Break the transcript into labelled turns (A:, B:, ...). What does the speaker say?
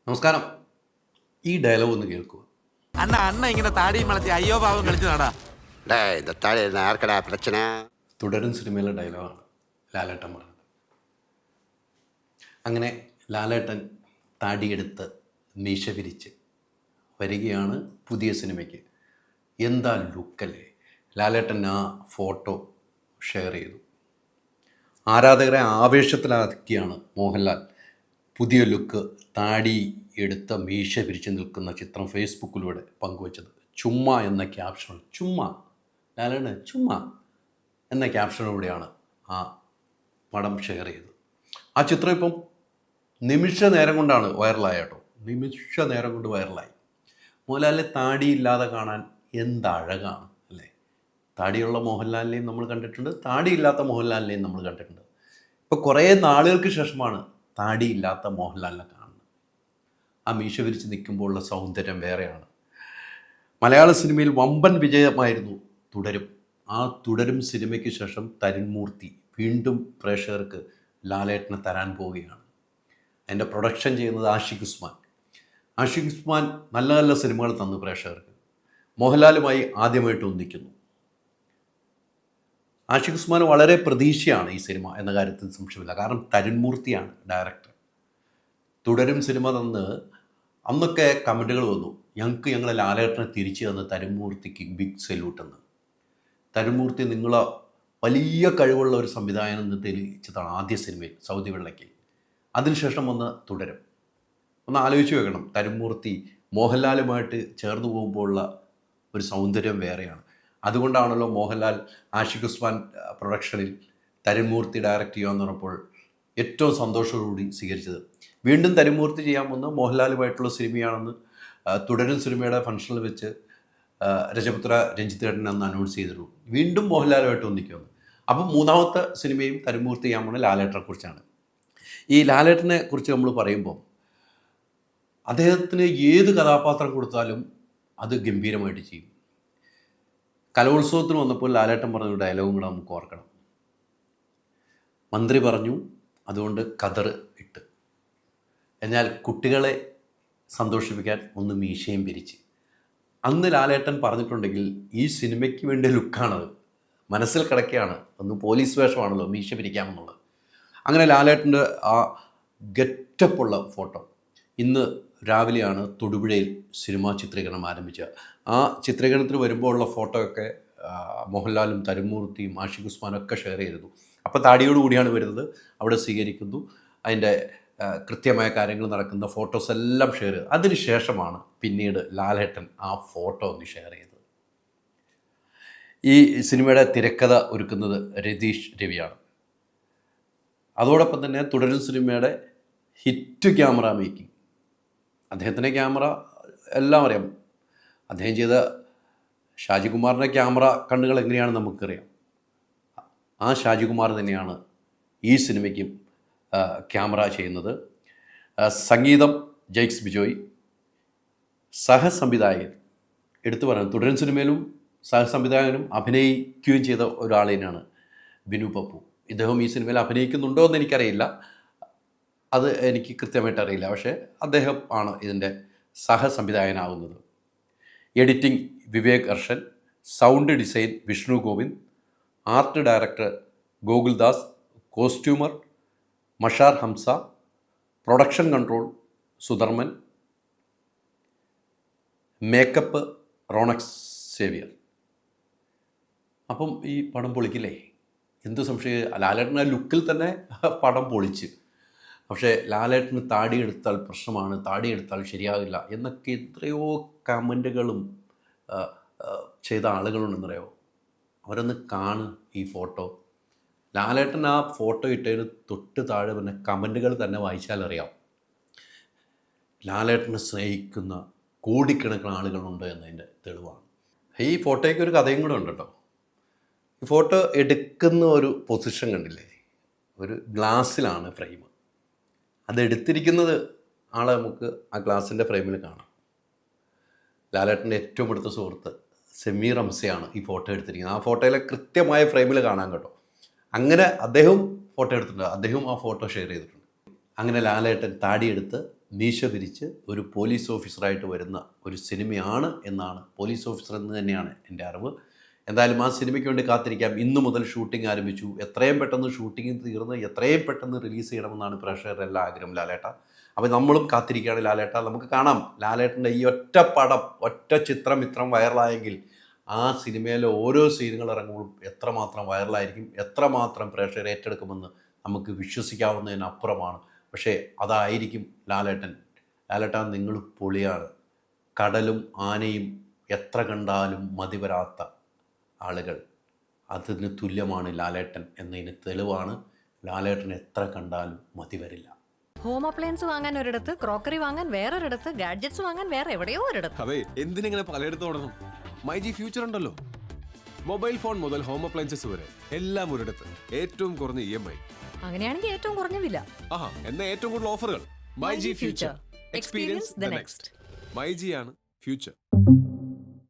A: നമസ്കാരം. ഈ ഡയലോഗ് ഒന്ന് കേൾക്കുക.
B: അണ്ണ അണ്ണ ഇങ്ങനെ താടിയും വളർത്തി അയ്യോ പാവം കളിച്ചതാടാ.
C: இந்த தாடி யாருக்கடா பிரச்சனை?
A: തുടരും സിനിമയിലെ ഡയലോഗാണ് ലാലേട്ടൻ പറഞ്ഞത്. അങ്ങനെ ലാലേട്ടൻ താടിയെടുത്ത് മീശ പിരിച്ച് വരികയാണ് പുതിയ സിനിമയ്ക്ക്. എന്താ ലുക്കല്ലേ! ലാലേട്ടൻ ആ ഫോട്ടോ ഷെയർ ചെയ്തു. ആരാധകരെ ആവേശത്തിലാക്കിയാണ് മോഹൻലാൽ പുതിയ ലുക്ക് താടി എടുത്ത മീശ പിരിച്ച് നിൽക്കുന്ന ചിത്രം ഫേസ്ബുക്കിലൂടെ പങ്കുവച്ചത്. ചുമ്മാ എന്ന ക്യാപ്ഷൻ, ചുമ്മാ ലാലേട്ടൻ ചുമ്മാ എന്ന ക്യാപ്ഷനോടെയാണ് ആ പടം ഷെയർ ചെയ്തത്. ആ ചിത്രം ഇപ്പം നിമിഷ നേരം കൊണ്ടാണ് വൈറലായ കേട്ടോ. നിമിഷ നേരം കൊണ്ട് വൈറലായി. മോഹൻലാലിനെ താടിയില്ലാതെ കാണാൻ എന്തഴകാണ് അല്ലേ! താടിയുള്ള മോഹൻലാലിനെയും നമ്മൾ കണ്ടിട്ടുണ്ട്, താടിയില്ലാത്ത മോഹൻലാലിനെയും നമ്മൾ കണ്ടിട്ടുണ്ട്. ഇപ്പോൾ കുറേ നാളുകൾക്ക് ശേഷമാണ് താടിയില്ലാത്ത മോഹൻലാലിനെ കാണുന്നത്. ആ മീശ വിരിച്ച് നിൽക്കുമ്പോഴുള്ള സൗന്ദര്യം വേറെയാണ്. മലയാള സിനിമയിൽ വമ്പൻ വിജയമായിരുന്നു തുടരും. ആ തുടരും സിനിമയ്ക്ക് ശേഷം തരുൺമൂർത്തി വീണ്ടും പ്രേക്ഷകർക്ക് ലാലേട്ടനെ തരാൻ പോവുകയാണ്. അതിൻ്റെ പ്രൊഡക്ഷൻ ചെയ്യുന്നത് ആഷിഖ് ഉസ്മാൻ. ആഷിഖ് ഉസ്മാൻ നല്ല നല്ല സിനിമകൾ തന്നു പ്രേക്ഷകർക്ക്. മോഹൻലാലുമായി ആദ്യമായിട്ട് ഒന്നിക്കുന്നു. ആഷിഖ് ഉസ്മാൻ വളരെ പ്രതീക്ഷയാണ് ഈ സിനിമ എന്ന കാര്യത്തിൽ സംശയമില്ല. കാരണം തരുൺമൂർത്തിയാണ് ഡയറക്ടർ. തുടരും സിനിമ തന്ന് അന്നൊക്കെ കമൻറ്റുകൾ വന്നു, ഞങ്ങളെ ലാലേട്ടനെ തിരിച്ചു തന്ന് തരുൺമൂർത്തിക്ക് ബിഗ് സല്യൂട്ട് എന്ന്. തരുൺമൂർത്തി നിങ്ങളെ വലിയ കഴിവുള്ള ഒരു സംവിധായകൻ എന്ന് തെളിയിച്ചതാണ് ആദ്യ സിനിമയിൽ സൗദി വെള്ളയ്ക്ക്. അതിനുശേഷം വന്ന് തുടരും. ഒന്ന് ആലോചിച്ച് വെക്കണം, തരുൺമൂർത്തി മോഹൻലാലുമായിട്ട് ചേർന്ന് പോകുമ്പോഴുള്ള ഒരു സൗന്ദര്യം വേറെയാണ്. അതുകൊണ്ടാണല്ലോ മോഹൻലാൽ ആഷിഖ് ഉസ്മാൻ പ്രൊഡക്ഷനിൽ തരുൺമൂർത്തി ഡയറക്റ്റ് ചെയ്യാമെന്ന് പറഞ്ഞപ്പോൾ ഏറ്റവും സന്തോഷത്തോടുകൂടി സ്വീകരിച്ചത്. വീണ്ടും തരുൺമൂർത്തി ചെയ്യാൻ വന്ന് മോഹൻലാലുമായിട്ടുള്ള സിനിമയാണെന്ന് തുടരും സിനിമയുടെ ഫംഗ്ഷനിൽ വെച്ച് രജപുത്ര രഞ്ജിത്തേട്ടൻ അന്ന് അനൗൺസ് ചെയ്തിരുന്നു. വീണ്ടും മോഹൻലാലുമായിട്ട് ഒന്നിക്കുമെന്ന്. അപ്പം മൂന്നാമത്തെ സിനിമയും തരുൺമൂർത്തി ചെയ്യാൻ പോകുന്നത് ലാലേട്ടനെ കുറിച്ചാണ്. ഈ ലാലേട്ടനെ കുറിച്ച് നമ്മൾ പറയുമ്പോൾ അദ്ദേഹത്തിന് ഏത് കഥാപാത്രം കൊടുത്താലും അത് ഗംഭീരമായിട്ട് ചെയ്യും. കലോത്സവത്തിന് വന്നപ്പോൾ ലാലേട്ടൻ പറഞ്ഞൊരു ഡയലോഗും കൂടെ നമുക്ക് ഓർക്കണം. മന്ത്രി പറഞ്ഞു, അതുകൊണ്ട് കതർ ഇട്ട്. എന്നാൽ കുട്ടികളെ സന്തോഷിപ്പിക്കാൻ ഒന്ന് മീശയും പിരിച്ച്. അന്ന് ലാലേട്ടൻ പറഞ്ഞിട്ടുണ്ടെങ്കിൽ ഈ സിനിമയ്ക്ക് വേണ്ടിയ ലുക്കാണത്, മനസ്സിൽ കിടക്കുകയാണ്. ഒന്ന് പോലീസ് വേഷമാണല്ലോ മീശ പിരിക്കാമെന്നുള്ളത്. അങ്ങനെ ലാലേട്ടൻ്റെ ആ ഗെറ്റപ്പുള്ള ഫോട്ടോ ഇന്ന് രാവിലെയാണ് തൊടുപുഴയിൽ സിനിമാ ചിത്രീകരണം ആരംഭിച്ചത്. ആ ചിത്രീകരണത്തിന് വരുമ്പോൾ ഉള്ള ഫോട്ടോ ഒക്കെ മോഹൻലാലും തരുൺമൂർത്തിയും ആഷിഖ് ഉസ്മാനും ഒക്കെ ഷെയർ ചെയ്തിരുന്നു. അപ്പോൾ താടിയോട് കൂടിയാണ് വരുന്നത്, അവിടെ സ്വീകരിക്കുന്നു, അതിൻ്റെ കൃത്യമായ കാര്യങ്ങൾ നടക്കുന്ന ഫോട്ടോസ് എല്ലാം ഷെയർ ചെയ്തു. അതിനുശേഷമാണ് പിന്നീട് ലാലേട്ടൻ ആ ഫോട്ടോ ഒന്ന് ഷെയർ ചെയ്തത്. ഈ സിനിമയുടെ തിരക്കഥ ഒരുക്കുന്നത് രതീഷ് രവിയാണ്. അതോടൊപ്പം തന്നെ തുടരും സിനിമയുടെ ഹിറ്റ് ക്യാമറ മേക്കിംഗ്. അദ്ദേഹത്തിൻ്റെ ക്യാമറ എല്ലാം അറിയാം. അദ്ദേഹം ചെയ്ത ഷാജികുമാറിൻ്റെ ക്യാമറ കണ്ണുകൾ എങ്ങനെയാണെന്ന് നമുക്കറിയാം. ആ ഷാജികുമാർ തന്നെയാണ് ഈ സിനിമയ്ക്കും ക്യാമറ ചെയ്യുന്നത്. സംഗീതം ജെയ്ക്സ് ബിജോയ്. സഹസംവിധായകൻ എടുത്തു പറയാം, തുടരും സിനിമയിലും സഹസംവിധായകനും അഭിനയിക്കുകയും ചെയ്ത ഒരാൾ തന്നെയാണ് ബിനു പപ്പു. ഇദ്ദേഹം ഈ സിനിമയിൽ അഭിനയിക്കുന്നുണ്ടോ എന്ന് എനിക്കറിയില്ല, അത് എനിക്ക് കൃത്യമായിട്ട് അറിയില്ല. പക്ഷേ അദ്ദേഹം ആണ് ഇതിൻ്റെ സഹസംവിധായകനാകുന്നത്. Editing Vivek Arshan, sound design Vishnu Govind, art director Gokuldas, costumer Mashar Hamsa, production control Sudharman, makeup Ronex Xavier. അപ്പം ഈ പടം പൊളിക്കില്ലേ? എന്ത് സംശയം, ലാലേട്ടൻ്റെ ലുക്കിൽ തന്നെ പടം പൊളിച്ച്. പക്ഷേ ലാലേട്ടന് താടിയെടുത്താൽ പ്രശ്നമാണ്, താടിയെടുത്താൽ ശരിയാകില്ല എന്നൊക്കെ എത്രയോ കമൻറ്റുകളും ചെയ്ത ആളുകളുണ്ടെന്നറിയോ. അവരൊന്ന് കാണും ഈ ഫോട്ടോ. ലാലേട്ടൻ ആ ഫോട്ടോ ഇട്ടതിന് തൊട്ട് താഴെ പിന്നെ കമൻറ്റുകൾ തന്നെ വായിച്ചാൽ അറിയാം ലാലേട്ടനെ സ്നേഹിക്കുന്ന കോടിക്കണക്കിന് ആളുകളുണ്ട് എന്നതിൻ്റെ തെളിവാണ്. ഈ ഫോട്ടോയ്ക്ക് ഒരു കഥയും കൂടെ ഉണ്ട് കേട്ടോ. ഈ ഫോട്ടോ എടുക്കുന്ന ഒരു പൊസിഷൻ കണ്ടില്ലേ, ഒരു ഗ്ലാസ്സിലാണ് ഫ്രെയിം. അതെടുത്തിരിക്കുന്നത് ആളെ നമുക്ക് ആ ഗ്ലാസിൻ്റെ ഫ്രെയിമിൽ കാണാം. ലാലേട്ടൻ്റെ ഏറ്റവും അടുത്ത സുഹൃത്ത് സമീർ ഹംസയാണ് ഈ ഫോട്ടോ എടുത്തിരിക്കുന്നത്. ആ ഫോട്ടോയിലെ കൃത്യമായ ഫ്രെയിമിൽ കാണാൻ കേട്ടോ. അങ്ങനെ അദ്ദേഹം ഫോട്ടോ എടുത്തിട്ടുണ്ട്, അദ്ദേഹം ആ ഫോട്ടോ ഷെയർ ചെയ്തിട്ടുണ്ട്. അങ്ങനെ ലാലേട്ടൻ താടിയെടുത്ത് മീശ വിരിച്ച് ഒരു പോലീസ് ഓഫീസറായിട്ട് വരുന്ന ഒരു സിനിമയാണ് എന്നാണ്, പോലീസ് ഓഫീസർ എന്ന് തന്നെയാണ് എൻ്റെ അറിവ്. എന്തായാലും ആ സിനിമയ്ക്ക് വേണ്ടി കാത്തിരിക്കാം. ഇന്നു മുതൽ ഷൂട്ടിംഗ് ആരംഭിച്ചു. എത്രയും പെട്ടെന്ന് ഷൂട്ടിംഗ് തീർന്ന് എത്രയും പെട്ടെന്ന് റിലീസ് ചെയ്യണമെന്നാണ് പ്രേക്ഷകരുടെ എല്ലാ ആഗ്രഹം ലാലേട്ട. അപ്പോൾ നമ്മളും കാത്തിരിക്കുകയാണ് ലാലേട്ട. നമുക്ക് കാണാം ലാലേട്ടൻ്റെ ഈ ഒറ്റ പടം, ഒറ്റ ചിത്രം ഇത്രയും വൈറലായെങ്കിൽ ആ സിനിമയിലെ ഓരോ സീനുകൾ ഇറങ്ങുമ്പോഴും എത്രമാത്രം വൈറലായിരിക്കും, എത്രമാത്രം പ്രേക്ഷകർ ഏറ്റെടുക്കുമെന്ന് നമുക്ക് വിശ്വസിക്കാവുന്നതിനപ്പുറമാണ്. പക്ഷേ അതായിരിക്കും ലാലേട്ടൻ. ലാലേട്ടൻ നിങ്ങൾ പൊളിയാണ്. കടലും ആനയും എത്ര കണ്ടാലും മതി വരാത്ത ആളുകൾ, അതിന് തുല്യമാണ് ലാലേട്ടൻ എന്നതിന് തെളിവാണ്. ലാലേട്ടൻ എത്ര കണ്ടാലും മതി വരില്ല.
D: ഹോം അപ്ലയൻസ് വാങ്ങാൻ ഒരിടത്ത്, ക്രോക്കറി വാങ്ങാൻ വേറൊരിടത്ത്, ഗാഡ്ജറ്റ്സ് വാങ്ങാൻ വേറെ എവിടെയോ ഒരിടത്ത്.
E: അതെ, എന്തിനിങ്ങനെ പലയിടത്ത് ഓടണം? മൈജി ഫ്യൂച്ചർ ഉണ്ടല്ലോ. മൊബൈൽ ഫോൺ മുതൽ ഹോം അപ്ലയൻസസ് വരെ എല്ലാം ഒരിടത്ത്, ഏറ്റവും കുറഞ്ഞ EMI.
D: അങ്ങനെയാണെങ്കിൽ ഏറ്റവും കുറഞ്ഞ വില.
E: ആഹാ, എന്നാ ഏറ്റവും കൂടുതൽ ഓഫറുകൾ. MyG future, experience the next. മൈജിയാണ് ഫ്യൂച്ചർ.